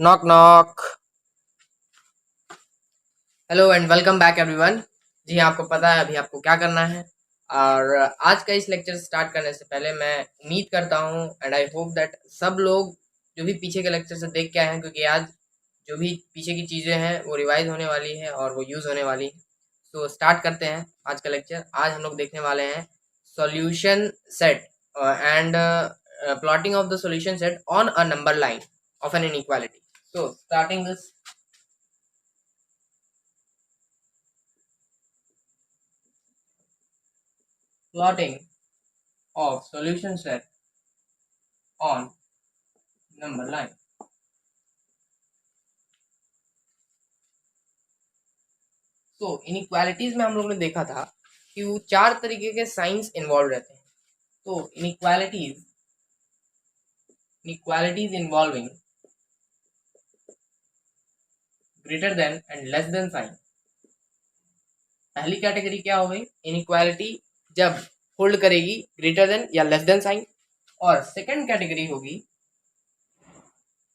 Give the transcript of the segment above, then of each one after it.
Knock knock. Hello and welcome back everyone. जी आपको पता है अभी आपको क्या करना है। और आज का इस लेक्चर स्टार्ट करने से पहले मैं उम्मीद करता हूँ एंड आई होप दैट सब लोग जो भी पीछे के लेक्चर से देख के आए हैं, क्योंकि आज जो भी पीछे की चीज़ें हैं वो रिवाइज होने वाली है और वो यूज़ होने वाली है। तो स्टार्ट करते हैं आज का लेक्चर। आज हम लोग देखने वाले हैं solution set and plotting of the solution set on a number line of an inequality. So starting this, plotting of solution set on number line. तो इनइक्वालिटीज में हम लोग ने देखा था कि वो चार तरीके के साइंस इन्वॉल्व रहते हैं। तो inequalities involving greater than and less than sign. पहली कैटेगरी क्या हो गई? इनइक्वालिटी जब होल्ड करेगी ग्रेटर देन या लेस देन साइन। और सेकंड कैटेगरी होगी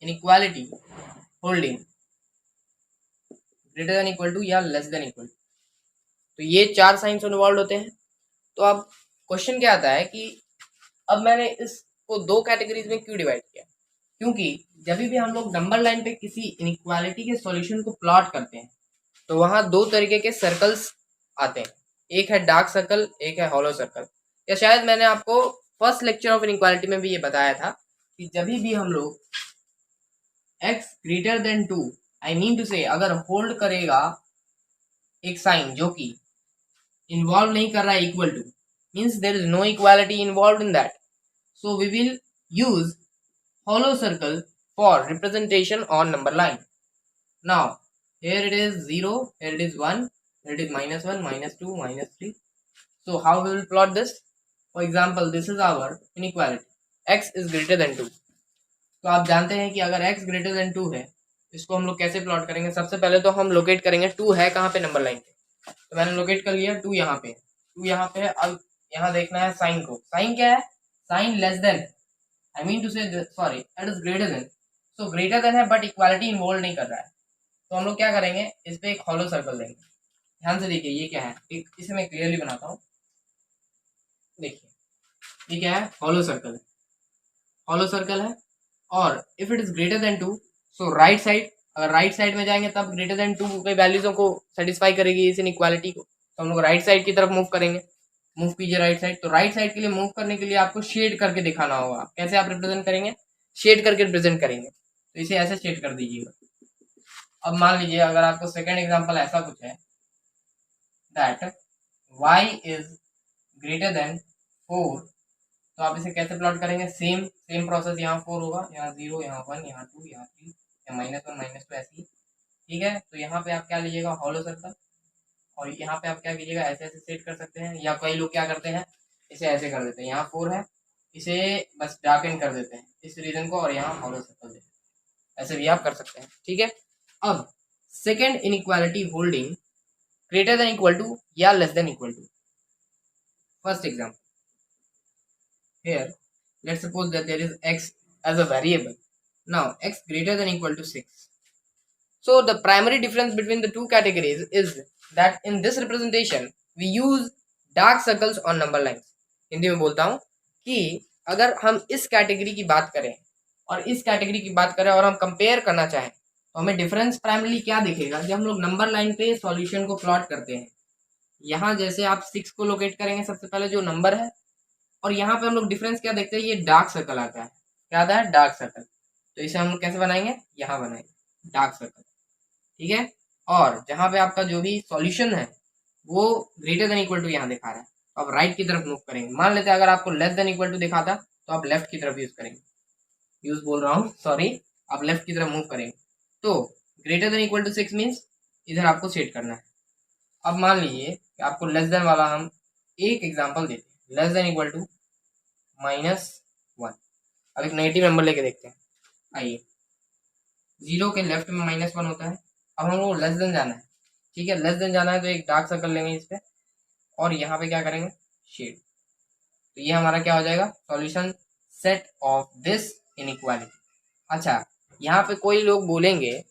inequality holding greater than equal to या लेस देन इक्वल टू। तो ये चार साइंस इन्वॉल्व होते हैं। तो अब क्वेश्चन क्या आता है कि अब मैंने इसको दो कैटेगरीज में क्यों डिवाइड किया? क्योंकि जब भी हम लोग नंबर लाइन पे किसी इनइक्वालिटी के सॉल्यूशन को प्लॉट करते हैं तो वहां दो तरीके के सर्कल्स आते हैं। एक है डार्क सर्कल, एक है हॉलो सर्कल। या शायद मैंने आपको फर्स्ट लेक्चर ऑफ इनइक्वालिटी में भी ये बताया था कि जब भी हम लोग x greater than 2, I mean to से अगर होल्ड करेगा एक साइन जो कि इन्वॉल्व नहीं कर रहा है equal to, means there is no equality involve in that, so we will use hollow circle for representation on number line. Now here it is 0, here it is 1, here it is -1, -2, -3. So how we will plot this? For example, this is our inequality, x is greater than 2. तो आप जानते हैं कि अगर x greater than 2 है, इसको हम लोग कैसे प्लॉट करेंगे? सबसे पहले तो हम लोकेट करेंगे 2 है कहाँ पे नंबर लाइन पे। तो मैंने लोकेट कर लिया 2 यहाँ पे, 2 यहाँ पे है। अब यहाँ देखना है साइन को। साइन क्या है? Sign less than, I mean to say sorry it is greater than. So greater than है बट इक्वालिटी इन्वॉल्व नहीं कर रहा है। तो हम लोग क्या करेंगे, इस पे एक हॉलो सर्कल देंगे। ध्यान से देखिए ये क्या है, इसे मैं क्लियरली बनाता हूँ। देखिए ये क्या है? हॉलो सर्कल है। हॉलो सर्कल है और if it is greater than 2, so right side, अगर राइट साइड में जाएंगे तब ग्रेटर देन 2 के वैल्यूजों को सेटिस्फाई करेगी इस इनइक्वालिटी को। तो हम लोग राइट साइड की तरफ मूव करेंगे। मूव कीजिए राइट साइड। तो राइट साइड के लिए मूव करने के लिए आपको शेड करके दिखाना होगा। कैसे आप रिप्रेजेंट करेंगे? शेड करके रिप्रेजेंट करेंगे। तो इसे ऐसे शेड कर दीजिएगा। अब मान लीजिए अगर आपको सेकंड एग्जांपल ऐसा कुछ है that y is greater then 4, तो आप इसे कैसे प्लॉट करेंगे? Same process. यहाँ 4 होगा, यहाँ 0, यहाँ 1, यहाँ 2, यहाँ 3, यहाँ -1, -2, ऐसे ही। ठीक है। तो यहाँ पे आप क्या लीजिएगा? Hollow circle. और यहाँ पे आप क्या कीजिएगा? ऐसे ऐसे सेट कर सकते हैं, या कई लोग क्या करते हैं इसे ऐसे कर देते हैं। यहाँ 4 है, इसे बस डार्क एंड कर देते हैं इस रीजन को, और यहाँ हॉलो सर्कल देते हैं। ऐसे भी आप कर सकते हैं। ठीक है। अब second inequality holding greater than equal to या less than equal to. First example, here let's suppose that there is x as a variable. Now x greater than equal to 6. So the primary difference between the two categories is that in this representation we use dark circles on number lines. Hindi में बोलता हूँ कि अगर हम इस category की बात करें और इस कैटेगरी की बात करें और हम कंपेयर करना चाहें तो हमें डिफरेंस प्राइमरली क्या दिखेगा? जब हम लोग नंबर लाइन पे सॉल्यूशन को प्लॉट करते हैं, यहाँ जैसे आप 6 को लोकेट करेंगे सबसे पहले जो नंबर है, और यहाँ पे हम लोग डिफरेंस क्या देखते हैं? ये डार्क सर्कल आता है। क्या आता है? Dark circle. तो इसे हम लोग कैसे बनाएंगे? यहाँ बनाएंगे डार्क सर्कल। ठीक है। और जहाँ पे आपका जो भी सॉल्यूशन है वो ग्रेटर देन इक्वल टू यहाँ दिखा रहा है, तो आप राइट की तरफ मूव करेंगे। मान लेते हैं अगर आपको लेस देन इक्वल टू दिखाता तो आप लेफ्ट की तरफ यूज करेंगे। यूज बोल रहा हूँ, सॉरी, आप लेफ्ट की तरफ मूव करेंगे। तो greater than equal to 6 means इधर आपको सेट करना है। अब मान लीजिए कि आपको लेस देन वाला हम एक एग्जाम्पल देते हैं, लेस देन इक्वल टू -1। अब एक नेगेटिव नंबर लेके देखते हैं। आइए, 0 के लेफ्ट में -1 होता है। अब हमको लेस देन जाना है। ठीक है, लेस देन जाना है तो एक डार्क सर्कल लेंगे इस पे, और यहाँ पे क्या करेंगे? शेड। तो ये हमारा क्या हो जाएगा? Solution set of this inequality. अच्छा, यहाँ पे कोई लोग बोलेंगे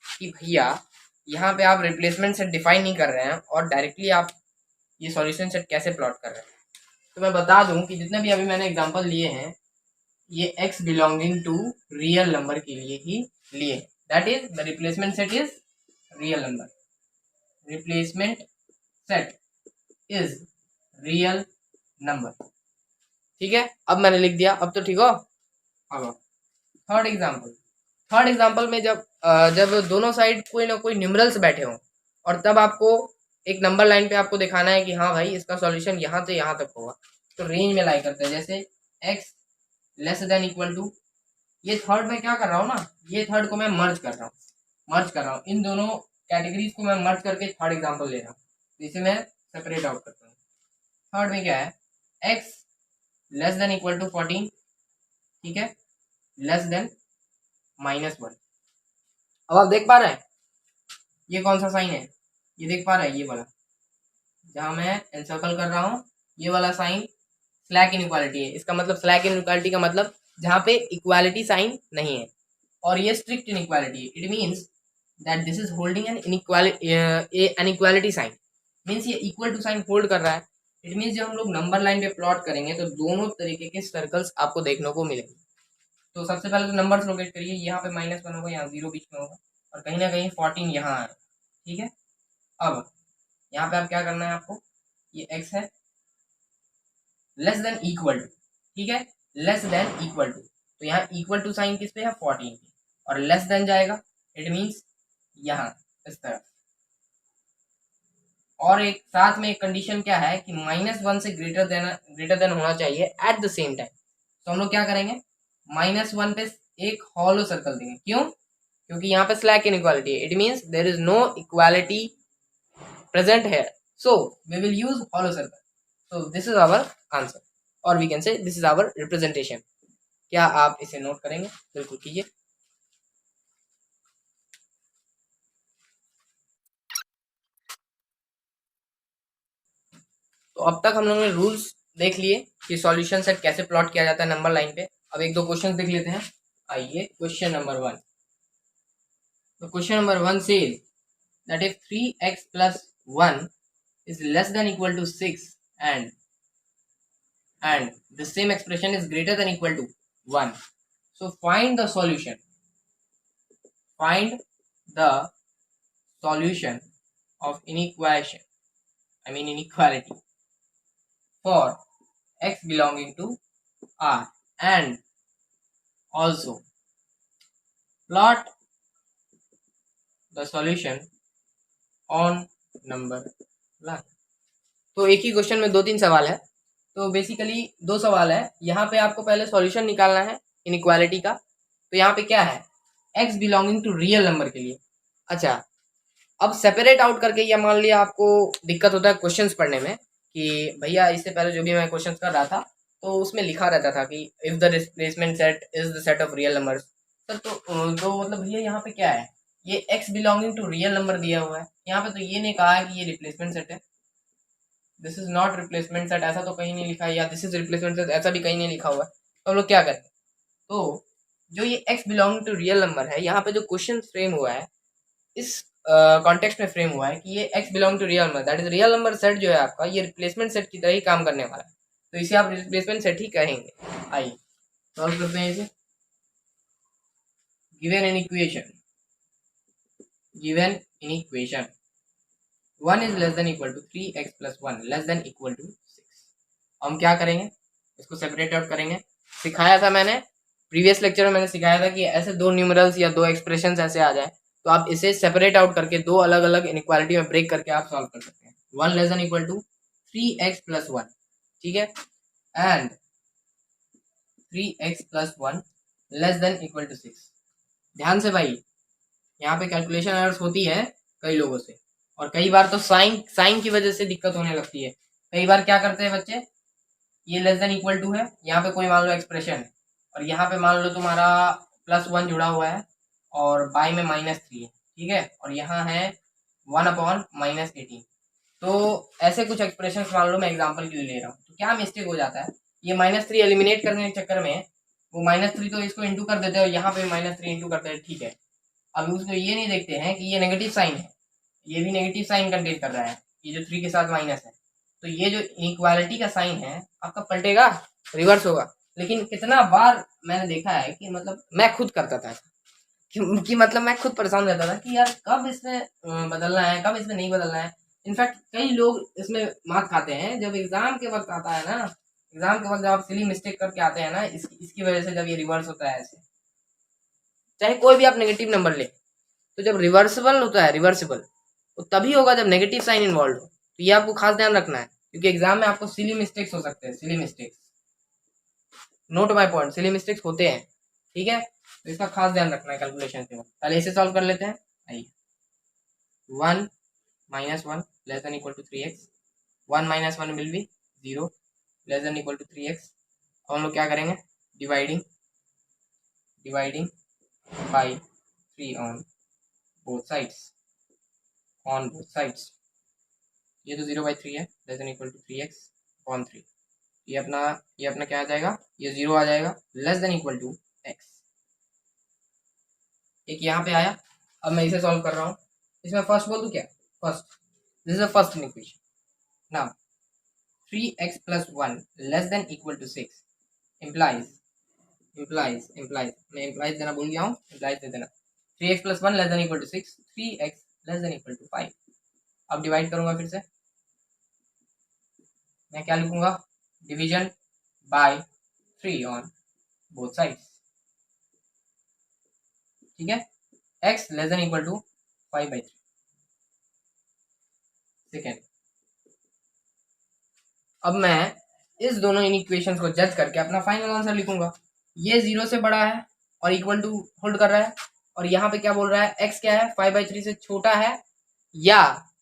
कि भैया यहाँ पे आप रिप्लेसमेंट सेट डिफाइन नहीं कर रहे हैं और डायरेक्टली आप ये सॉल्यूशन सेट कैसे प्लॉट कर रहे हैं। तो मैं बता दूं कि जितने भी अभी मैंने एग्जांपल लिए हैं ये x belonging to real number के लिए ही लिए हैं। That is the replacement set is real number, replacement set is real number. ठीक है, अब मैंने लिख दिया, अब तो ठीक हो। अब थर्ड एग्जाम्पल में जब दोनों साइड कोई ना कोई न्यूमरल्स बैठे हों और तब आपको एक नंबर लाइन पे आपको दिखाना है कि हाँ भाई इसका सॉल्यूशन यहाँ से यहाँ तक होगा, तो रेंज में लाई करते हैं। जैसे x less than equal to, ये थर्ड में क्या कर रहा हूँ ना, ये थर्ड को मैं मर्ज कर रहा हूँ इन दोनों कैटेगरीज को मैं मर्ज करके थर्ड एग्जाम्पल ले रहा हूँ, जिसे मैं सेपरेट आउट करता हूँ। थर्ड में क्या है, x less than equal to 14, ठीक है, लेस देन -1। अब आप देख पा रहे हैं ये कौन सा साइन है, ये देख पा रहे हैं ये वाला जहां मैं एनसर्कल कर रहा हूँ, ये वाला साइन स्लैक इनइक्वालिटी है। इसका मतलब स्लैक इनइक्वालिटी का मतलब जहां पे इक्वालिटी साइन नहीं है, और ये स्ट्रिक्ट इनइक्वालिटी है। It means that this is holding an inequality sign, means ये इक्वल टू साइन होल्ड कर रहा है। इट मीन्स जब हम लोग नंबर लाइन पे प्लॉट करेंगे तो दोनों तरीके के सर्कल्स आपको देखने को मिलेंगे। तो सबसे पहले तो नंबर्स लोकेट करिए, यहाँ पे -1 होगा, यहाँ 0 बीच में होगा, और कहीं ना कहीं 14 यहाँ है, ठीक है। अब यहाँ पे आप क्या करना है आपको, ये x है लेस देन इक्वल टू, ठीक है, लेस देन इक्वल टू, तो यहाँ इक्वल टू साइन किस पे है, 14 पे, और लेस देन जाएगा, इट मीन्स यहाँ इस तरह। और एक साथ में एक कंडीशन क्या है कि -1 से ग्रेटर देन होना चाहिए एट द सेम टाइम। तो हम लोग क्या करेंगे, -1 पे एक हॉलो सर्कल देंगे, क्यों, क्योंकि यहाँ पे स्लैक इनइक्वालिटी है। It means there is no equality present here, so we will use hollow circle. So this is our answer, or we can say this is our representation. क्या आप इसे note करेंगे, बिल्कुल कीजिए। तो अब तक हम लोगों ने रूल्स देख लिए कि सॉल्यूशन सेट कैसे प्लॉट किया जाता है नंबर लाइन पे। अब एक दो क्वेश्चन देख लेते हैं। आइए क्वेश्चन नंबर 1। तो question number 1 says that if 3x plus 1 is less than equal to 6 and the same expression is greater than equal to 1, so find the solution of inequality for x belonging to R, and also plot the solution on number line. तो एक ही question में 2-3 सवाल है, तो basically 2 सवाल है। यहाँ पे आपको पहले सॉल्यूशन निकालना है इनइक्वालिटी का। तो यहाँ पे क्या है, x belonging to real number के लिए। अच्छा, अब सेपरेट आउट करके, या मान लिया आपको दिक्कत होता है क्वेश्चंस पढ़ने में कि भैया इससे पहले जो भी मैं क्वेश्चंस कर रहा था तो उसमें लिखा रहता था कि if the replacement set is the set of real numbers. Sir तो मतलब भैया यहाँ पे क्या है, ये x belonging to real number दिया हुआ है, यहाँ पे तो ये नहीं कहा है कि ये रिप्लेसमेंट सेट है। This is not replacement set, ऐसा तो कहीं नहीं लिखा है, या दिस इज रिप्लेसमेंट सेट ऐसा भी कहीं नहीं लिखा हुआ है। तो हम लोग क्या करें, तो जो ये x belonging to real number है, यहाँ पे जो क्वेश्चन फ्रेम हुआ है इस कॉन्टेक्स्ट में फ्रेम हुआ है कि ये x belong to real number, that is real number set जो है आपका, ये रिप्लेसमेंट सेट की तरह ही काम करने वाला है, तो इसे आप रिप्लेसमेंट सेट ही कहेंगे। आइए सॉल्व करते हैं इसे। Given in equation 1 is less than equal to 3x plus 1 less than equal to 6। हम क्या करेंगे, इसको सेपरेट आउट करेंगे। सिखाया था मैंने प्रीवियस लेक्चर में, मैंने सिखाया था कि ऐसे 2 न्यूमरल्स या 2 एक्सप्रेशंस ऐसे आ जाए तो आप इसे सेपरेट आउट करके 2 अलग अलग इनइक्वालिटी में ब्रेक करके आप सॉल्व कर सकते हैं। 1 less than equal to 3x plus 1, ठीक है, and 3x plus 1 less than equal to 6। ध्यान से भाई, यहाँ पे कैलकुलेशन एरर्स होती है कई लोगों से, और कई बार तो साइन की वजह से दिक्कत होने लगती है। कई बार क्या करते हैं बच्चे, ये लेस देन इक्वल टू है, यहाँ पे कोई मान लो एक्सप्रेशन है, और यहाँ पे मान लो तुम्हारा +1 जुड़ा हुआ है और बाय में -3 है, ठीक है, और यहाँ है 1/-18। तो ऐसे कुछ एक्सप्रेशन मान लो, मैं एग्जांपल के लिए ले रहा हूँ, तो क्या मिस्टेक हो जाता है, ये -3 एलिमिनेट करने के चक्कर में वो -3 तो इसको इंटू कर देते हैं और यहाँ पे -3 इंटू करते हैं, ठीक है। अभी उसको ये नहीं देखते हैं कि ये नेगेटिव साइन है, ये भी नेगेटिव साइन कंटेन कर रहा है, ये जो 3 के साथ माइनस है, तो ये जो इनइक्वालिटी का साइन है आपका पलटेगा, रिवर्स होगा। लेकिन कितना बार मैंने देखा है कि मतलब मैं खुद करता था कि मतलब मैं खुद परेशान रहता था कि यार कब इसमें बदलना है, कब इसमें नहीं बदलना है। इनफैक्ट कई लोग इसमें मात खाते हैं जब एग्जाम के वक्त आता है ना, एग्जाम के वक्त जब आप सिली मिस्टेक करके आते हैं ना, इसकी वजह से जब ये रिवर्स होता है ऐसे, चाहे कोई भी आप नेगेटिव नंबर ले, तो जब रिवर्सिबल होता है, रिवर्सिबल तो तभी होगा जब नेगेटिव साइन इन्वॉल्व हो। तो ये आपको खास ध्यान रखना है, क्योंकि एग्जाम में आपको सिली मिस्टेक्स हो सकते हैं, silly mistakes, note my point, silly mistakes होते हैं, ठीक है। तो इसका खास ध्यान रखना है कैलकुलेशन के वक्त। पहले इसे सॉल्व कर लेते हैं। आइए, 1 - 1 less than equal to 3x, 1 - 1 will be 0 less than equal to 3x। अब हम लोग क्या करेंगे, dividing dividing by 3 on both sides, on both sides. ये तो 0/3 है, less than equal to 3x upon 3। ये अपना क्या आ जाएगा, ये 0 आ जाएगा, less than equal to x। एक यहाँ पे आया। अब मैं इसे सॉल्व कर रहा हूँ। इसमें फर्स्ट बोल दूँ क्या, first, this is the first equation. Now 3x plus 1 less than equal to 6 implies मैं implies देना भूल गया हूँ, implies दे देना। 3x plus 1 less than equal to 6, 3x less than equal to 5। अब डिवाइड करूंगा फिर से, मैं क्या लिखूंगा, division by 3 on both sides, ठीक है। x less than equal to 5/3। Second, अब मैं इस दोनों इन इक्वेशंस को जज करके अपना फाइनल आंसर लिखूंगा। ये 0 से बड़ा है और इक्वल टू होल्ड कर रहा है, और यहाँ पे क्या बोल रहा है, x क्या है, 5/3 से छोटा है या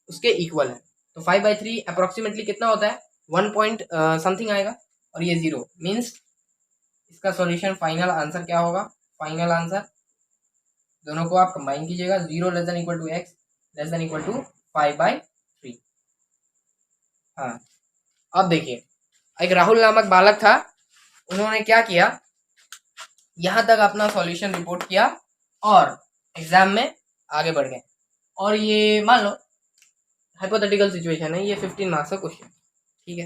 उसके इक्वल है। तो 5/3 अप्रोक्सीमेटली कितना होता है, 1 पॉइंट समथिंग आएगा, और ये 0 मीन्स इसका सॉल्यूशन फाइनल आंसर क्या होगा, फाइनल आंसर दोनों को आप कंबाइन कीजिएगा, 0 less than equal to x less than equal to 5/3। हाँ, अब देखिए, एक राहुल नामक बालक था, उन्होंने क्या किया, यहां तक अपना सॉल्यूशन रिपोर्ट किया और एग्जाम में आगे बढ़ गए। और ये मान लो हाइपोथेटिकल सिचुएशन है, ये 15 मार्क्स का क्वेश्चन, ठीक है।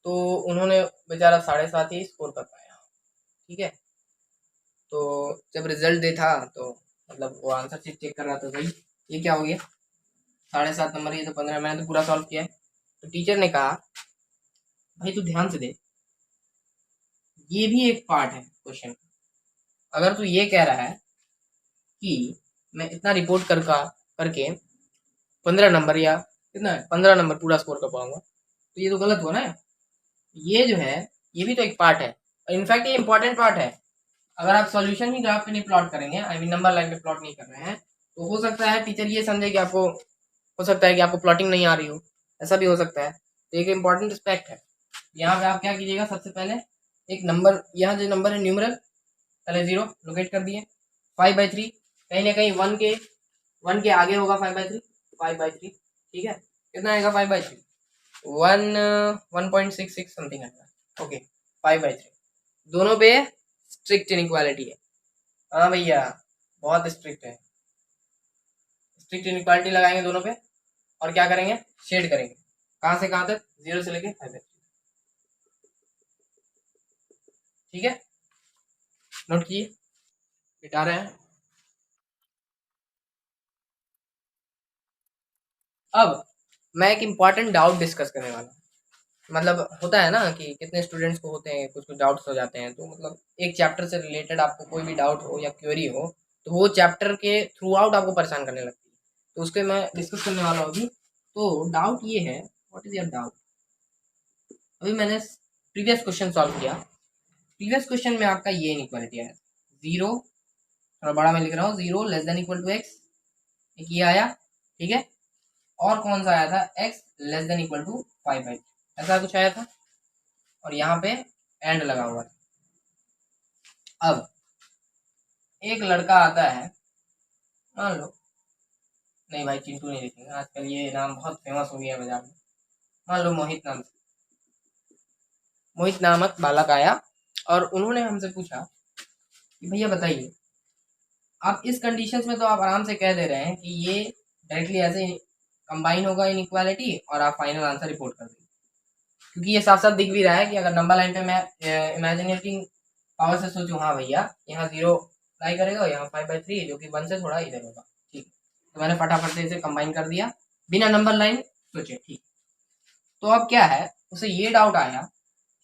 तो उन्होंने बेचारा 7.5 ही स्कोर कर पाया, ठीक है। तो जब रिजल्ट दे था तो मतलब वो आंसर शीट चेक कर रहा था, भाई ये क्या हो गया, 7.5 नंबर, ये तो 15, मैंने तो पूरा सॉल्व किया है। तो टीचर ने कहा, भाई तू ध्यान से दे, ये भी एक पार्ट है क्वेश्चन। अगर तू ये कह रहा है कि मैं इतना रिपोर्ट करके 15 नंबर या कितना है, 15 नंबर पूरा स्कोर कर पाऊंगा, तो ये तो गलत हुआ ना। ये जो है ये भी तो एक पार्ट है, इनफैक्ट ये इंपॉर्टेंट पार्ट है। अगर आप सॉल्यूशन ही ग्राफ पे नहीं प्लॉट करेंगे, आई मीन नंबर लाइन पे प्लॉट नहीं कर रहे हैं, तो हो सकता है टीचर ये समझे कि आपको, हो सकता है कि आपको प्लॉटिंग नहीं आ रही हो, ऐसा भी हो सकता है। तो एक इंपॉर्टेंट एस्पेक्ट है। यहाँ पे आप क्या कीजिएगा, सबसे पहले एक नंबर, यहाँ जो नंबर है न्यूमरल, पहले 0 लोकेट कर दिए, 5/3 कहीं ना कहीं 1 के आगे होगा, 5/3, ठीक है। कितना आएगा 5/3, 1.66 समथिंग आएगा, ओके। 5/3 दोनों पे स्ट्रिक्ट इनइक्वालिटी है, हाँ भैया बहुत स्ट्रिक्ट है, स्ट्रिक्ट इनइक्वालिटी लगाएंगे दोनों पे और क्या करेंगे, शेड करेंगे, कहाँ से कहाँ तक, 0 से लेके 5/3, ठीक है। नोट किए, मिटा रहे हैं। अब मैं एक इम्पॉर्टेंट डाउट डिस्कस करने वाला हूँ। मतलब होता है ना कि कितने स्टूडेंट्स को होते हैं, कुछ कुछ डाउट्स हो जाते हैं, तो मतलब एक चैप्टर से रिलेटेड आपको कोई भी डाउट हो या क्वेरी हो, तो वो चैप्टर के थ्रू आउट आपको परेशान करने लगती है, तो उसके मैं डिस्कस करने वाला हूँ अभी। तो डाउट ये है, व्हाट इज योर डाउट। अभी मैंने प्रीवियस क्वेश्चन सॉल्व किया, प्रीवियस क्वेश्चन में आपका ये इनइक्वालिटी आया, 0, थोड़ा बड़ा मैं लिख रहा हूँ, 0 less than equal to x, एक ये आया, ठीक है। और कौन सा आया था, x less than equal to 5/3, ऐसा कुछ आया था, और यहाँ पे एंड लगा हुआ था। अब एक लड़का आता है, मान लो, नहीं भाई चिंटू नहीं लिखेंगे, आजकल ये नाम बहुत फेमस हो गया है बाजार में, मान लो मोहित नामक बालक आया और उन्होंने हमसे पूछा कि भैया बताइए, आप इस कंडीशंस में तो आप आराम से कह दे रहे हैं कि ये डायरेक्टली ऐसे कंबाइन होगा इनइक्वालिटी और आप फाइनल आंसर रिपोर्ट कर देंगे, क्योंकि ये साफ साफ दिख भी रहा है कि अगर नंबर लाइन पे मैं इमेजिनेटिंग पावर से सोचूं, हाँ भैया यहाँ 0 अप्लाई करेगा, यहाँ 5/3 जो कि 1 से थोड़ा इधर होगा, ठीक है। तो मैंने फटाफट से इसे कंबाइन कर दिया बिना नंबर लाइन सोचे, ठीक। तो अब क्या है, उसे ये डाउट आया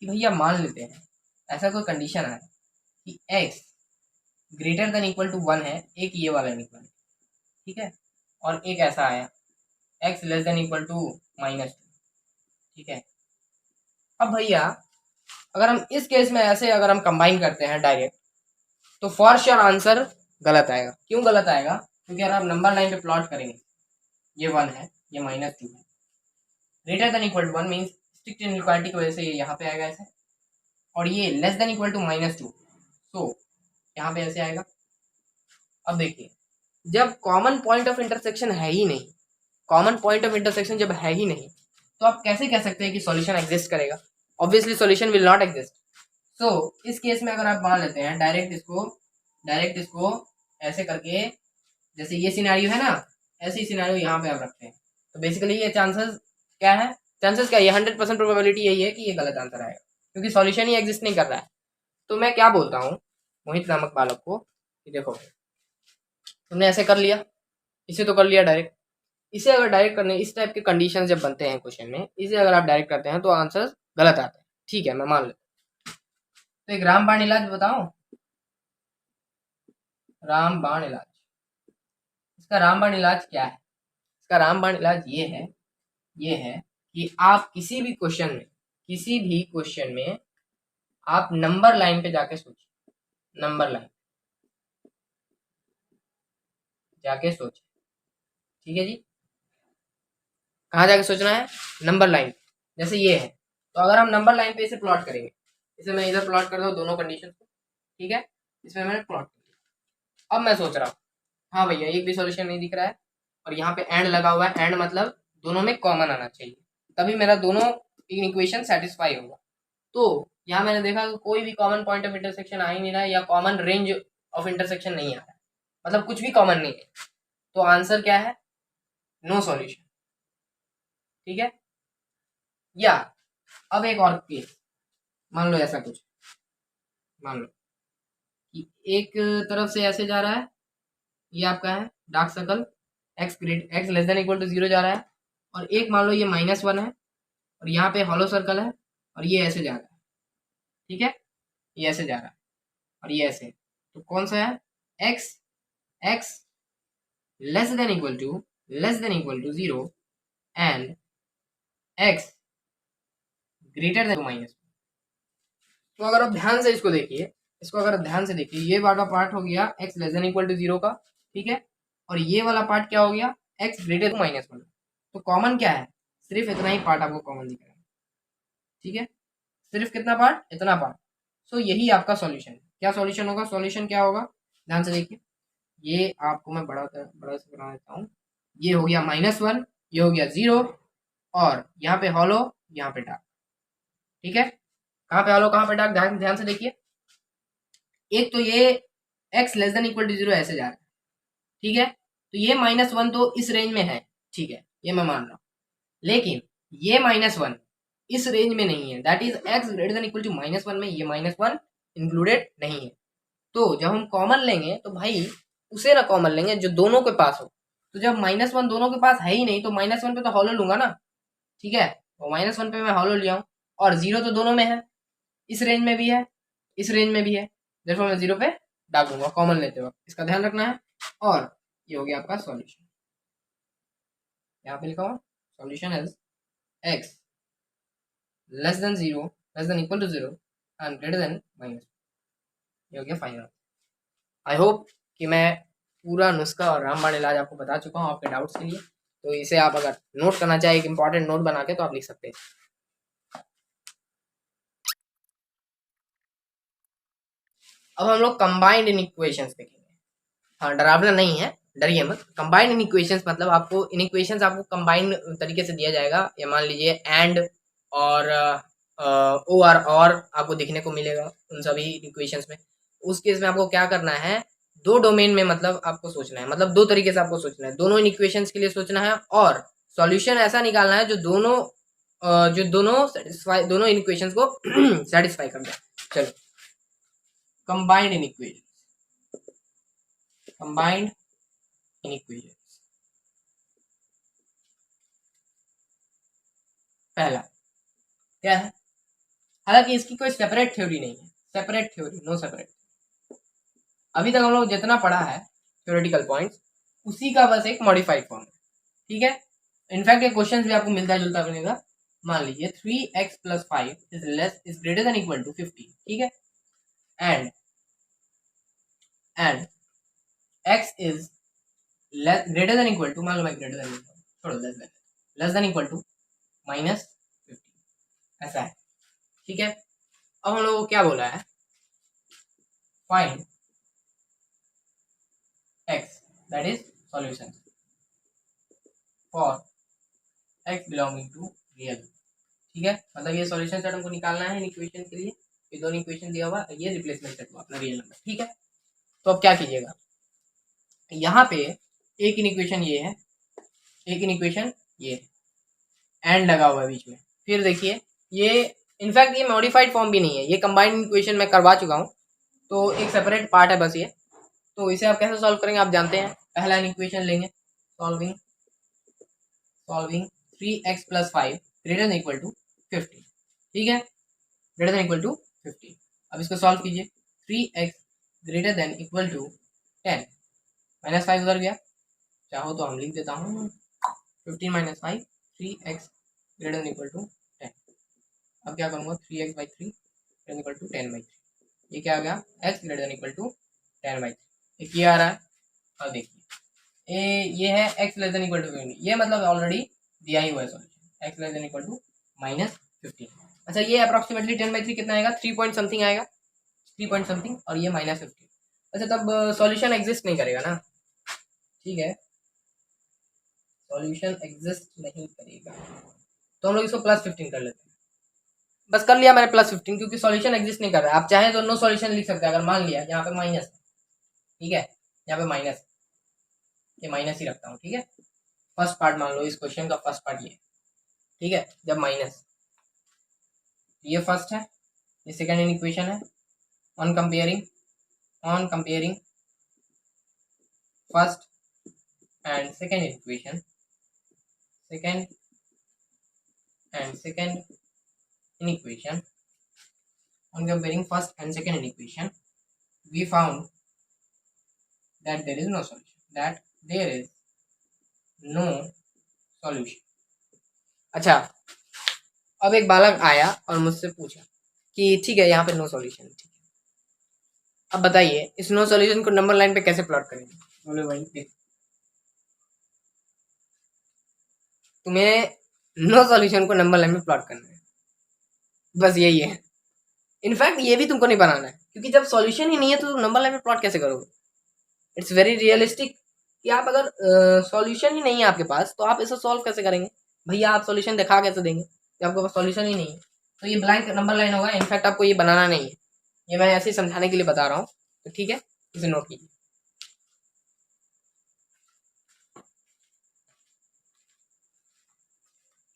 कि भैया मान लेते हैं ऐसा कोई कंडीशन है कि x greater than equal to 1 है, एक ये वाला इनइक्वालिटी, ठीक है, और एक ऐसा आया x less than equal to -2, ठीक है। अब भैया अगर हम इस केस में ऐसे अगर हम कंबाइन करते हैं डायरेक्ट, तो फॉर श्योर आंसर गलत आएगा। क्यों गलत आएगा? क्योंकि अगर आप नंबर लाइन पे प्लॉट करेंगे, ये 1 है, ये -2 है, greater than equal to 1 means strict inequality की वजह से ये यहाँ पे आएगा ऐसे, और ये लेस देन इक्वल टू -2, तो यहाँ पे ऐसे आएगा। अब देखिए, जब कॉमन पॉइंट ऑफ इंटरसेक्शन है ही नहीं, कॉमन पॉइंट ऑफ इंटरसेक्शन जब है ही नहीं, तो आप कैसे कह सकते हैं कि सॉल्यूशन एग्जिस्ट करेगा? Obviously solution will not exist. So इस केस में अगर आप मान लेते हैं डायरेक्ट इसको ऐसे करके, जैसे ये सिनेरियो है ना, ऐसे ही सिनेरियो यहाँ पे आप रखते हैं, तो बेसिकली ये चांसेस क्या है, चांसेस क्या है, ये 100% प्रोबेबिलिटी यही है कि ये गलत आंसर आएगा, क्योंकि सॉल्यूशन ही एग्जिस्ट नहीं कर रहा है। तो मैं क्या बोलता हूँ मोहित नामक बालक को कि देखो तुमने ऐसे कर लिया, इसे तो कर लिया डायरेक्ट, इसे अगर डायरेक्ट करने, इस टाइप के कंडीशन जब बनते हैं क्वेश्चन में, इसे अगर आप डायरेक्ट करते हैं तो आंसर गलत आते हैं, ठीक है, मैं मान लेता हूँ। तो एक रामबाण इलाज बताओ, रामबाण इलाज, इसका रामबाण इलाज क्या है? इसका रामबाण इलाज ये है कि आप किसी भी क्वेश्चन में आप नंबर लाइन पे जाके सोचिए, नंबर लाइन जाके सोचिए, ठीक है जी। कहाँ जाके सोचना है? Number line. जैसे ये है, तो अगर हम नंबर लाइन पे इसे प्लॉट करेंगे, इसे मैं इधर प्लॉट करता हूँ दोनों कंडीशन को, ठीक है, इसमें मैंने प्लॉट कर दिया। अब मैं सोच रहा हूँ, हाँ भैया एक भी सॉल्यूशन नहीं दिख रहा है, और यहाँ पे एंड लगा हुआ है, एंड मतलब दोनों में कॉमन आना चाहिए, तभी मेरा दोनों इक्वेशन सेटिस्फाई होगा। तो यहाँ मैंने देखा कोई भी कॉमन पॉइंट ऑफ इंटरसेक्शन आ ही नहीं रहा है, या कॉमन रेंज ऑफ इंटरसेक्शन नहीं आ रहा है, मतलब कुछ भी कॉमन नहीं है, तो आंसर क्या है? नो सॉल्यूशन, ठीक है। या अब एक और केस मान लो, ऐसा कुछ मान लो कि एक तरफ से ऐसे जा रहा है, ये आपका है dark circle, x less than equal to 0 जा रहा है, और एक मान लो ये -1 है, और यहाँ पे हॉलो सर्कल है, और ये ऐसे जा रहा है, ठीक है, ये ऐसे जा रहा है, और ये ऐसे, तो कौन सा है? x less than equal to 0 and x greater than -1। तो अगर आप ध्यान से इसको देखिए, अगर ध्यान से देखिए, ये वाला पार्ट हो गया x less than equal to 0 का, ठीक है, और ये वाला पार्ट क्या हो गया? x greater to -1। तो कॉमन क्या है? सिर्फ इतना ही पार्ट आपको कॉमन दिख रहा है, ठीक है, सिर्फ कितना पार्ट? इतना पार्ट। सो यही आपका सॉल्यूशन है। क्या सॉल्यूशन होगा? सॉल्यूशन क्या होगा? ध्यान से देखिए, ये आपको मैं बड़ा से बना देता हूँ, ये हो गया -1, ये हो गया 0, और यहाँ पे हॉलो, यहाँ पे डार्क, ठीक है। कहाँ पे हॉलो, कहाँ पे डार्क? ध्यान से देखिए, एक तो ये x less than equal to 0 ऐसे जा रहा है, ठीक है, तो ये -1 तो इस रेंज में है, ठीक है, ये मैं मान रहा हूँ, लेकिन ये -1 इस रेंज में नहीं है, that is x greater than equal to -1 में ये -1 इंक्लूडेड नहीं है। तो जब हम कॉमन लेंगे तो भाई उसे ना कॉमन लेंगे जो दोनों के पास हो, तो जब -1 दोनों के पास है ही नहीं, तो -1 पे तो हॉलो लूंगा ना, ठीक है, तो -1 पे मैं हॉलो लिया हूँ, और 0 तो दोनों में है, इस रेंज में भी है, इस रेंज में भी है, देखो मैं 0 पे डाल दूंगा कॉमन लेते वक्त, इसका ध्यान रखना है। और ये हो गया आपका सॉल्यूशन, यहाँ पे लिखा हुआ solution is x less than 0 less than equal to 0 and greater than -1, ये हो गया फाइनल। आई होप कि मैं पूरा नुस्खा और रामबाण इलाज आपको बता चुका हूँ आपके डाउट्स के लिए, तो इसे आप अगर नोट करना चाहे एक इंपॉर्टेंट नोट बना के, तो आप लिख सकते हैं। अब हम लोग कंबाइंड इनइक्वेशंस देखेंगे। हाँ, डरावना नहीं है, डरिए मत। कंबाइंड इनइक्वेशंस मतलब आपको इनइक्वेशंस आपको कंबाइंड तरीके से दिया जाएगा, ये मान लीजिए एंड और ओ आर और आपको दिखने को मिलेगा उन सभी इक्वेशंस में। उस केस में आपको क्या करना है, दो डोमेन में मतलब आपको सोचना है, मतलब दो तरीके से आपको सोचना है, दोनों इन इक्वेशंस के लिए सोचना है और सॉल्यूशन ऐसा निकालना है जो दोनों सेटिस्फाई, दोनों इन इक्वेशंस को सेटिस्फाई कर दे। चलो, combined in equation, combined in equation. पहला क्या है, हालांकि इसकी कोई सेपरेट थ्योरी नहीं है, सेपरेट थ्योरी, नो सेपरेट। अभी तक हम लोग जितना पढ़ा है थ्योरेटिकल पॉइंट्स, उसी का बस एक मॉडिफाइड फॉर्म है, ठीक है। इनफैक्ट ये क्वेश्चन भी आपको मिलता जुलता बनेगा। मान लीजिए 3x plus 5 is greater than equal to 15, ठीक है, and x is greater than equal to, मान लो मैं ग्रेटर देन, छोड़ो लेस देन इक्वल टू -15, ऐसा है, ठीक है। अब हम लोग को क्या बोला है, find x that is solution for x belonging to real, ठीक है। मतलब ये सॉल्यूशन सेट हमको निकालना है इन इक्वेशन के लिए, ये दोनों इक्वेशन दिया हुआ, ये रिप्लेसमेंट सेट हुआ अपना रियल नंबर, ठीक है। तो अब क्या कीजिएगा, यहाँ पे एक इन इक्वेशन ये है, एक इन इक्वेशन ये है, एंड लगा हुआ है बीच में। फिर देखिए ये, इनफैक्ट ये मॉडिफाइड फॉर्म भी नहीं है, ये कंबाइंड इक्वेशन मैं करवा चुका हूँ, तो एक सेपरेट पार्ट है बस ये। तो इसे आप कैसे सॉल्व करेंगे आप जानते हैं, पहला इन इक्वेशन लेंगे, solving solving 3x plus 5 greater than equal to 15, ठीक है, ग्रेटर देन इक्वल टू 15। अब इसको सॉल्व कीजिए, 3x greater than equal to 10, -5 उधर गया, चाहो तो हम लिख देता हूँ 15 minus 5, 3x greater than equal to 10। अब क्या करूँगा, 3x by 3 greater equal to 10 by 3, ये क्या आ गया, x greater than equal to 10 by 3, एक ये आ रहा है। अब देखिए ये है x less than equal to 15, ये मतलब ऑलरेडी दिया ही हुआ है solution, x less than equal to -15। अच्छा ये अप्रॉक्सीमेटली 10 बाई 3 कितना आएगा, 3 पॉइंट समथिंग आएगा, 3 पॉइंट समथिंग, और ये -15। अच्छा तब सॉल्यूशन एग्जिस्ट नहीं करेगा ना, ठीक है, सॉल्यूशन एग्जिस्ट नहीं करेगा, तो हम लोग इसको +15 कर लेते हैं। बस कर लिया मैंने +15, क्योंकि सॉल्यूशन एग्जिस्ट नहीं कर रहा है। आप चाहें तो नो सॉल्यूशन लिख सकते हैं, अगर मान लिया यहाँ पे माइनस, ठीक है, यहाँ पे माइनस, ये माइनस ही रखता हूँ, ठीक है। फर्स्ट पार्ट मान लो, इस क्वेश्चन का फर्स्ट पार्ट ये, ठीक है, जब माइनस, ये फर्स्ट है, ये सेकंड इन इक्वेशन है, on comparing first and second equation, second and second in equation, on comparing first and second in equation, we found that there is no solution, अच्छा अब एक बालक आया और मुझसे पूछा कि ठीक है यहाँ पे नो सॉल्यूशन, ठीक है, अब बताइए इस नो सॉल्यूशन को नंबर लाइन पे कैसे प्लॉट करेंगे। बोले भाई देख, तुम्हें नो सॉल्यूशन को नंबर लाइन में प्लॉट करना है, बस यही है। इनफैक्ट ये भी तुमको नहीं बनाना है, क्योंकि जब सॉल्यूशन ही नहीं है तो तुम नंबर लाइन में प्लॉट कैसे करोगे। इट्स वेरी रियलिस्टिक कि आप अगर सॉल्यूशन ही नहीं है आपके पास तो आप इसे सॉल्व कैसे करेंगे, भैया आप सॉल्यूशन दिखा कैसे देंगे कि आपके पास सॉल्यूशन ही नहीं है। तो ये ब्लैंक नंबर लाइन होगा, इनफैक्ट आपको ये बनाना नहीं है, ये मैं ऐसे ही समझाने के लिए बता रहा हूँ, तो ठीक है, इसे नोट कीजिए।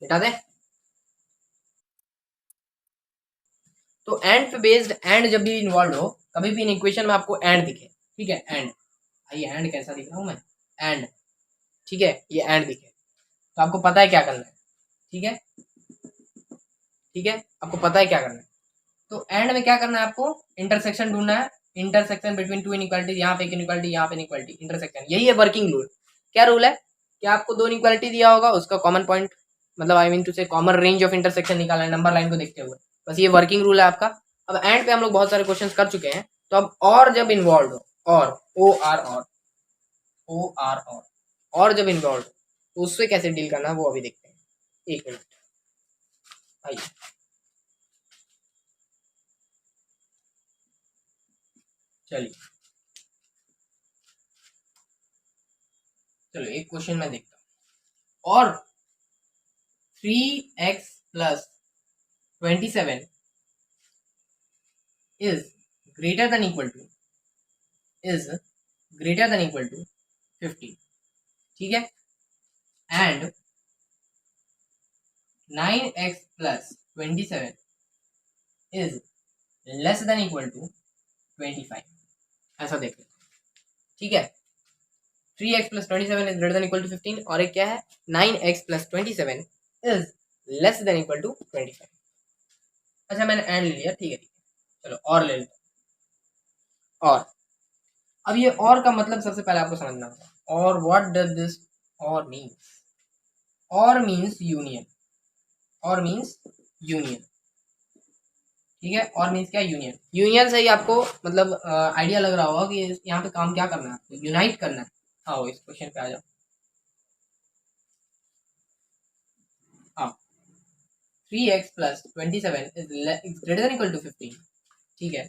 मिटा दें, तो एंड पे बेस्ड, एंड जब भी इन्वॉल्व हो, कभी भी इन इक्वेशन में आपको एंड दिखे, ठीक है, एंड, ये एंड कैसा दिख रहा हूँ मैं, एंड, ठीक है, ये एंड दिखे तो आपको पता है क्या करना है, ठीक है, ठीक है, आपको पता है क्या करना है। तो एंड में क्या करना है, आपको इंटरसेक्शन ढूंढना है, इंटरसेक्शन बिटवीन टू इनइक्वालिटी, यहाँ पे एक इनइक्वालिटी, यहाँ पे इनइक्वालिटी, इंटरसेक्शन, यही है वर्किंग रूल। क्या रूल है कि आपको दो इनइक्वालिटी दिया होगा, उसका कॉमन पॉइंट, मतलब आई मीन टू से कॉमन रेंज ऑफ इंटरसेक्शन निकालना है नंबर लाइन को देखते हुए, बस ये वर्किंग रूल है आपका। अब एंड पे हम लोग बहुत सारे क्वेश्चन कर चुके हैं, तो अब और जब इन्वॉल्व हो, और और जब इन्वॉल्व हो तो उससे कैसे डील करना है वो अभी देखते हैं, एक मिनट आइए। चलिए चलो एक क्वेश्चन मैं देखता हूँ, और 3x plus 27 is greater than equal to 15, ठीक है, and 9x plus 27 is less than equal to 25, ऐसा देख लो, ठीक है। 3x plus 27 is greater than equal to 15, और एक क्या है 9x plus 27 is less than equal to 25। अच्छा मैंने एंड ले लिया, ठीक है, चलो और ले लेते, और अब ये और का मतलब सबसे पहले आपको समझना होगा, और व्हाट डज दिस और मीन्स, और मीन्स यूनियन, और मीन्स यूनियन, ठीक है, और मीन्स क्या यूनियन, यूनियन से ही आपको मतलब आइडिया लग रहा होगा कि यहाँ पे काम क्या करना है, आपको यूनाइट करना है। आओ इस क्वेश्चन पे आ जाओ, आओ 3x plus 27 is greater than equal to 15, ठीक है,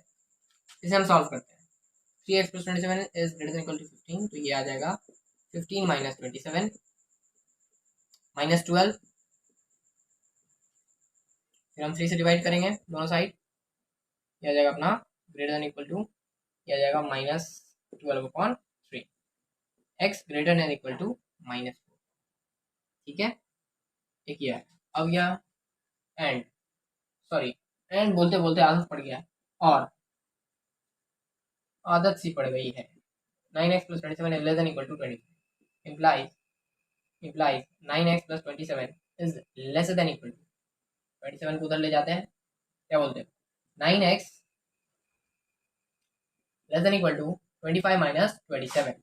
इसे हम सॉल्व करते हैं। 3x plus 27 is greater than equal to 15, तो ये आ जाएगा 15 minus 27 minus 12, फिर हम 3 से डिवाइड करेंगे दोनों साइड, ये आ जाएगा अपना ग्रेटर देन इक्वल टू, ये आ जाएगा -12/3, x greater than equal to -4, ठीक है, एक ये है। अब यह एंड, सॉरी एंड बोलते बोलते आदत पड़ गया, और आदत सी पड़ गई है, 9x plus 27 is less than equal to 25, implies 9x plus 27 is less than equal to 27 को उधर ले जाते हैं, क्या बोलते हैं 9x less than equal to 25 minus 27,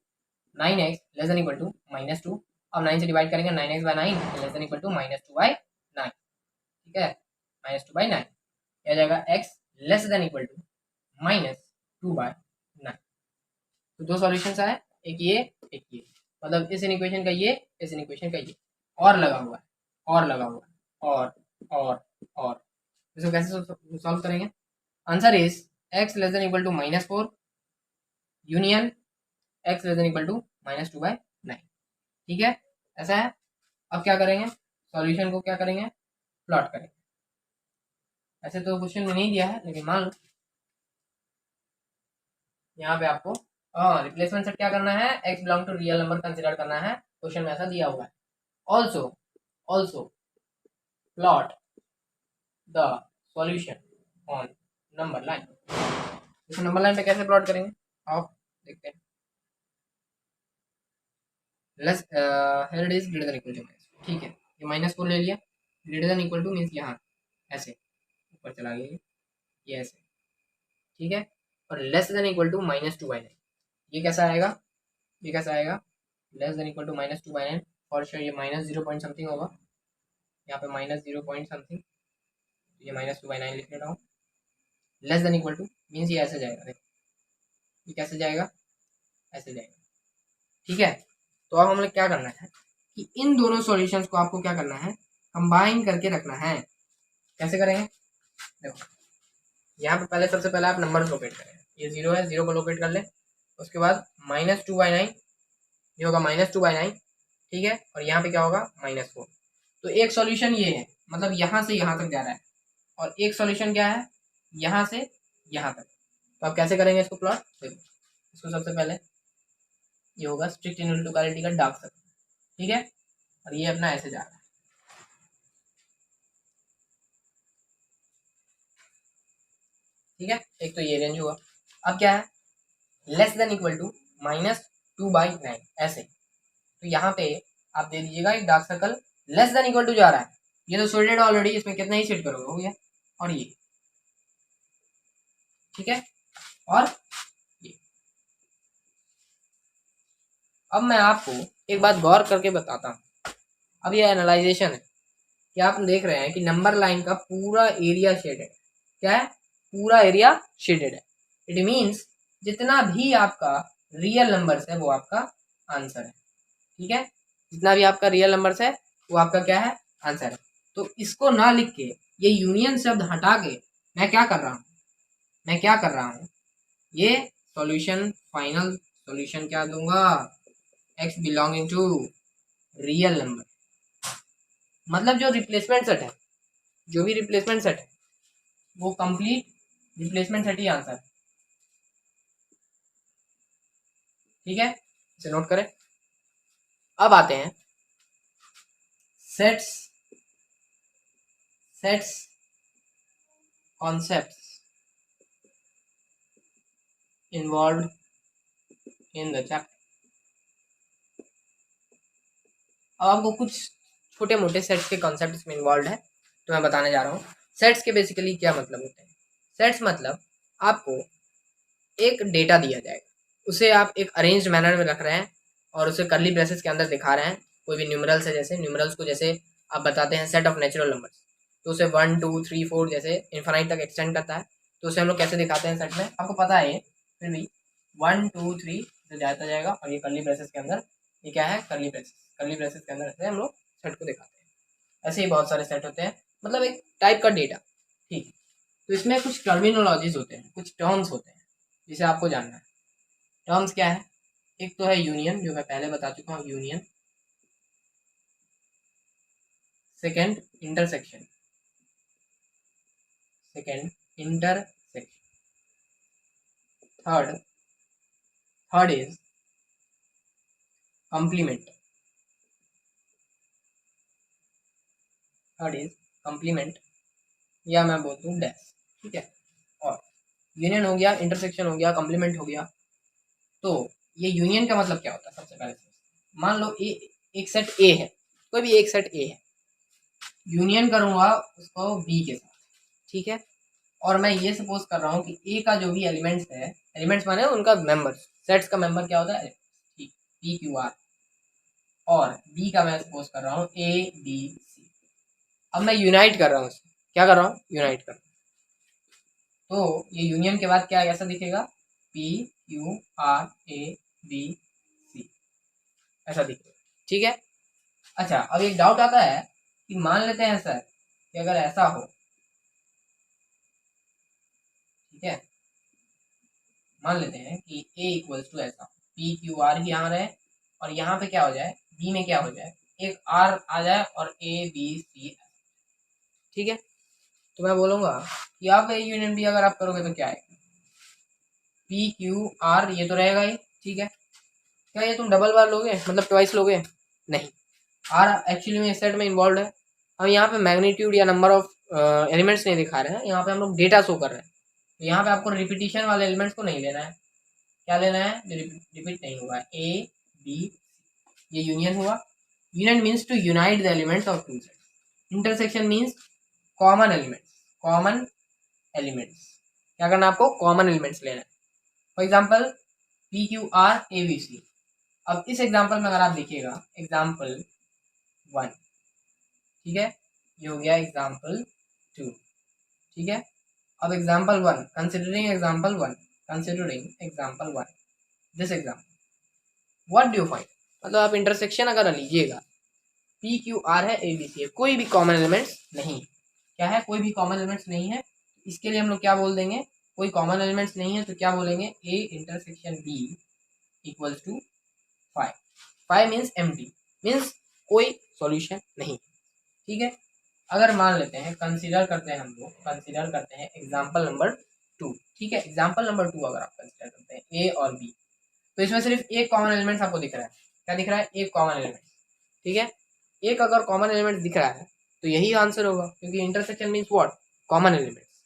9x less than equal to -2, अब 9 से डिवाइड करेंगे 9x by 9 less than equal to -2 by 9, ठीक है, -2 by 9, यह आ जाएगा x less than equal to -2 by 9। तो दो सॉल्यूशंस आए, एक ये एक ये, मतलब इस इक्वेशन का ये, इस इक्वेशन का ये, और लगा हुआ है, और लगा हुआ है, और इसको कैसे सॉल्व करेंगे, answer is x less than equal to -4 union x less than equal to -2 by 9, ठीक है, ऐसा है। अब क्या करेंगे, सॉल्यूशन को क्या करेंगे, प्लॉट करेंगे, ऐसे तो क्वेश्चन में नहीं दिया है, लेकिन मान लो यहाँ पे आपको रिप्लेसमेंट सेट क्या करना है, x belong to real number consider करना है, क्वेश्चन में ऐसा दिया हुआ है। Also plot the solution on number line, इस नंबर लाइन पे कैसे प्लॉट करेंगे, आओ देखते हैं। Less here it is greater than equal to, ठीक है, ये -4 ले लिया, greater than equal to means यहाँ ऐसे ऊपर चला गया, ये ऐसे, ठीक है, और less than equal to -2 by 9, ये कैसा आएगा, ये कैसा आएगा, less than equal to -2 by 9, और श्योर ये -0 पॉइंट समथिंग होगा, यहाँ पे -0 पॉइंट समथिंग, ये -2 by 9 लिख रहा हूँ, less than equal to means ये ऐसे जाएगा, देखो ये कैसे जाएगा, ऐसे जाएगा, ठीक है। तो अब हम लोग क्या करना है कि इन दोनों सॉल्यूशंस को आपको क्या करना है, कंबाइन करके रखना है, कैसे करेंगे, देखो यहाँ पे पहले सबसे पहले आप नंबर लोकेट करें, ये 0 है, 0 को लोकेट कर ले, उसके बाद -2 by 9, ये होगा -2 by 9, ठीक है, और यहाँ पे क्या होगा -4, तो एक सॉल्यूशन ये है, मतलब यहाँ से यहाँ तक जा रहा है, और एक सॉल्यूशन क्या है यहाँ से यहाँ तक, तो आप कैसे करेंगे इसको प्लॉट, देखो इसको सबसे पहले ये होगा स्ट्रिक्ट इनइक्वालिटी का डार्क सर्कल, ठीक है, और ये अपना ऐसे जा रहा है, ठीक है, एक तो ये रेंज हुआ। अब क्या है, less than equal to -2 by 9 ऐसे, तो यहाँ पे आप दे दीजिएगा एक dark circle, less than equal to जा रहा है, ये तो शेडेड ऑलरेडी, इसमें कितना ही सेट करोगे हो गया, और ये, ठीक है, और ये। अब मैं आपको एक बात गौर करके बताता हूँ, अब ये एनालाइजेशन है कि आप देख रहे हैं कि नंबर लाइन का पूरा एरिया शेडेड है, क्या है, पूरा एरिया शेडेड है, इट मीन्स जितना भी आपका रियल नंबर्स है वो आपका आंसर है, ठीक है, जितना भी आपका रियल नंबर्स है वो आपका क्या है, आंसर है। तो इसको ना लिख के ये यूनियन शब्द हटा के मैं क्या कर रहा हूँ, ये सॉल्यूशन, फाइनल सॉल्यूशन क्या दूंगा, x belonging to real number, मतलब जो रिप्लेसमेंट सेट है, जो भी रिप्लेसमेंट सेट है वो कंप्लीट रिप्लेसमेंट सेट ही आंसर, ठीक है, इसे नोट करें। अब आते हैं sets concepts involve in the chapter. अब आपको कुछ छोटे मोटे सेट्स के कॉन्सेप्ट इसमें इन्वॉल्व है तो मैं बताने जा रहा हूँ। सेट्स के बेसिकली क्या मतलब होते हैं? सेट्स मतलब आपको एक डेटा दिया जाएगा, उसे आप एक अरेंज्ड मैनर में रख रहे हैं और उसे करली ब्रेसेस के अंदर दिखा रहे हैं। कोई भी न्यूमरल्स है, जैसे न्यूमरल्स को जैसे आप बताते हैं सेट ऑफ नेचुरल नंबर्स, तो उसे 1 2 3 4 जैसे इन्फानाइट तक एक्सटेंड करता है, तो उसे हम लोग कैसे दिखाते हैं सेट में, आपको पता है ये, फिर भी 1 2 3 से जाता जाएगा और ये करली ब्रेसेस के अंदर, ये क्या है, करली ब्रेसेस के अंदर ऐसे हम लोग सेट को दिखाते हैं। ऐसे ही बहुत सारे सेट होते हैं, मतलब एक टाइप का डेटा, ठीक है। तो इसमें कुछ टर्मिनोलॉजीज होते हैं, कुछ टर्म्स होते हैं जिसे आपको जानना है। टर्म्स क्या है? एक तो है यूनियन, जो मैं पहले बता चुका हूँ, union. Second intersection, third is complement, या मैं बोल दूँ डैश, ठीक है। और यूनियन हो गया, इंटरसेक्शन हो गया, कंप्लीमेंट हो गया। तो ये यूनियन का मतलब क्या होता है? सबसे पहले मान लो एक सेट ए है, कोई भी एक सेट ए है, यूनियन करूंगा उसको बी के साथ, ठीक है। और मैं ये सपोज कर रहा हूँ कि ए का जो भी एलिमेंट्स है, एलिमेंट्स माने उनका मेंबर्स, सेट्स का मेंबर क्या होता है, ठीक, पी क्यू आर। और बी का मैं सपोज कर रहा हूँ ए बी सी। अब मैं यूनाइट कर रहा हूँ, क्या कर रहा हूँ, यूनाइट कर रहा हूँ। तो ये यूनियन के बाद क्या ऐसा दिखेगा, P Q R A B C, ऐसा दिखेगा, ठीक है। अच्छा, अब एक डाउट आता है कि मान लेते हैं सर कि अगर ऐसा हो, ठीक है, मान लेते हैं कि a इक्वल्स टू ऐसा, पी क्यू आर ही यहाँ रहे और यहाँ पे क्या हो जाए, b में क्या हो जाए, एक r आ जाए और a b c, ठीक है। तो मैं बोलूँगा कि आप a यूनियन b अगर आप करोगे तो क्या आएगा, पी क्यू आर, ये तो रहेगा ही, ठीक है। क्या ये तुम डबल बार लोगे, मतलब ट्वाइस लोगे? नहीं, आर एक्चुअली में इस सेट में इन्वॉल्व है। हम यहाँ पे मैग्नीट्यूड या नंबर ऑफ एलिमेंट्स नहीं दिखा रहे हैं, यहाँ पे हम लोग डेटा शो कर रहे हैं। तो यहाँ पे आपको रिपीटिशन वाले एलिमेंट्स को नहीं लेना है, क्या लेना है, जो रिपीट नहीं हुआ, ए बी, ये यूनियन हुआ। Union means to unite the elements of two sets. Intersection means common elements, क्या करना है आपको, कॉमन एलिमेंट्स लेना है। For example P Q R A B C. अब इस एग्जाम्पल में अगर आप देखिएगा, एग्जाम्पल 1, ठीक है, ये हो गया एग्जाम्पल 2, ठीक है। अब example 1, considering example 1, this example, what do you find, मतलब आप इंटरसेक्शन अगर लीजिएगा, पी क्यू आर है, ए बी सी है, कोई भी कॉमन एलिमेंट्स नहीं, क्या है, कोई भी कॉमन एलिमेंट्स नहीं है। इसके लिए हम लोग क्या बोल देंगे, कोई कॉमन एलिमेंट्स नहीं है तो क्या बोलेंगे, A intersection B equals to 5। 5 means empty, means कोई सॉल्यूशन नहीं, ठीक है। अगर मान लेते हैं, कंसीडर करते हैं, हम लोग कंसीडर करते हैं एग्जाम्पल नंबर 2, ठीक है। एग्जाम्पल नंबर 2 अगर आप कंसीडर करते हैं ए और बी, तो इसमें सिर्फ एक कॉमन एलिमेंट्स आपको दिख रहा है, क्या दिख रहा है, एक कॉमन एलिमेंट, ठीक है। एक अगर कॉमन एलिमेंट दिख रहा है तो यही आंसर होगा, क्योंकि intersection means what, common elements.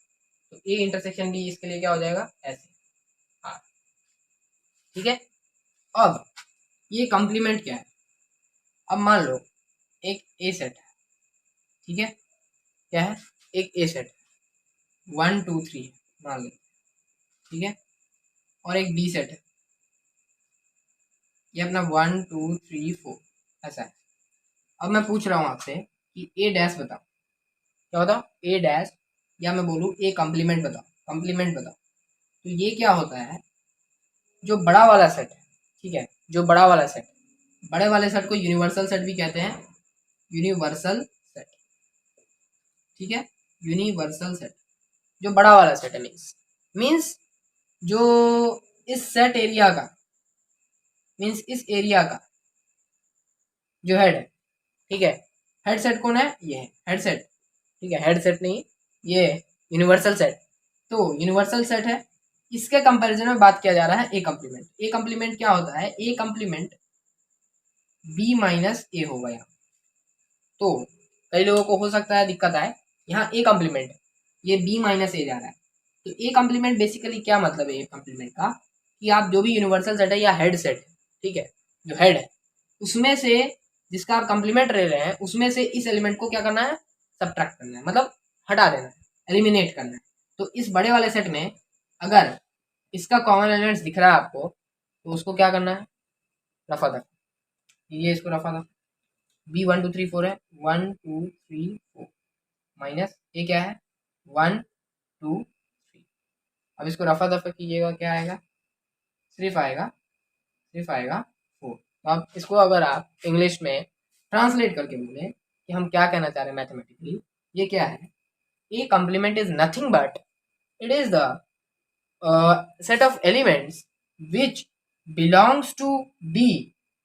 तो ए इंटरसेक्शन बी, इसके लिए क्या हो जाएगा, ऐसे आर, ठीक है। अब ये कॉम्प्लीमेंट क्या है, अब मान लो एक ए सेट है, ठीक है, क्या है, एक ए सेट 1 2 3 मान लो, ठीक है। और एक बी सेट है, ये अपना 1 2 3 4 ऐसा है। अब मैं पूछ रहा हूँ आपसे कि ए डैश बताओ, क्या बताओ, ए डैश, या मैं बोलूँ ए कॉम्प्लीमेंट बताओ, तो ये क्या होता है, जो बड़ा वाला सेट है, ठीक है, जो बड़ा वाला सेट, बड़े वाले सेट को यूनिवर्सल सेट भी कहते हैं, यूनिवर्सल सेट, ठीक है, यूनिवर्सल सेट, जो बड़ा वाला सेट है, मीन्स जो इस सेट एरिया का, मीन्स इस एरिया का जो हेड है, ठीक है, हेड सेट कौन है, ये है हेड सेट, ठीक है, हेड सेट नहीं, ये यूनिवर्सल सेट। तो यूनिवर्सल सेट है, इसके कंपैरिजन में बात किया जा रहा है ए कंप्लीमेंट। ए कंप्लीमेंट क्या होता है? ए कंप्लीमेंट बी माइनस ए होगा यहाँ। तो कई लोगों को हो सकता है दिक्कत आए, यहाँ ए कंप्लीमेंट है, ये बी माइनस ए जा रहा है। तो ए कंप्लीमेंट बेसिकली क्या मतलब है ए कंप्लीमेंट का, कि आप जो भी यूनिवर्सल सेट है या हेड सेट है, ठीक है, जो हेड है उसमें से जिसका आप कंप्लीमेंट ले रहे हैं उसमें से इस एलिमेंट को क्या करना है? सब्ट्रैक्ट करना है, मतलब हटा देना है, एलिमिनेट करना है। तो इस बड़े वाले सेट में अगर इसका कॉमन एलिमेंट्स दिख रहा है आपको, तो उसको क्या करना है? रफा दफा। ये इसको रफा दफा, बी 1 2 3 4 है, 1 2 3 4 माइनस ए क्या है? 1 2 3। अब इसको रफा दफा कीजिएगा, क्या आएगा? सिर्फ आएगा 4। तो अब इसको अगर आप इंग्लिश में ट्रांसलेट करके बोले कि हम क्या कहना चाह रहे हैं मैथमेटिकली, ये क्या है? A complement is nothing but it is the set of elements which belongs to B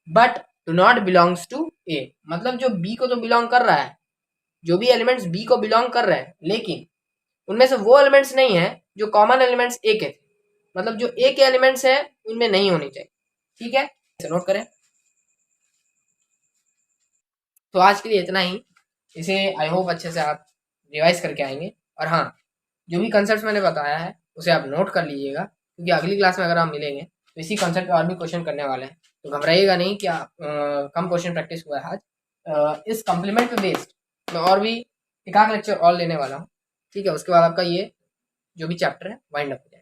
but do not belongs to A। मतलब जो B को तो बिलोंग कर रहा है, जो भी एलिमेंट्स B को बिलोंग कर रहे हैं, लेकिन उनमें से वो एलिमेंट्स नहीं है जो कॉमन एलिमेंट्स A के थे, मतलब जो A के एलिमेंट्स हैं उनमें नहीं होनी चाहिए। ठीक है, इसे नोट करें। तो आज के लिए इतना ही। इसे आई होप अच्छे से आप रिवाइज करके आएंगे, और हाँ, जो भी कंसेप्ट मैंने बताया है उसे आप नोट कर लीजिएगा, क्योंकि अगली क्लास में अगर हम मिलेंगे तो इसी कंसेप्ट पे और भी क्वेश्चन करने वाले हैं। तो घबराइएगा नहीं कि कम क्वेश्चन प्रैक्टिस हुआ है आज। इस कम्प्लीमेंट पे बेस्ड मैं और भी एक आध लेक्चर और लेने वाला हूँ, ठीक है। उसके बाद आपका ये जो भी चैप्टर है वाइंड अप हो जाएगा।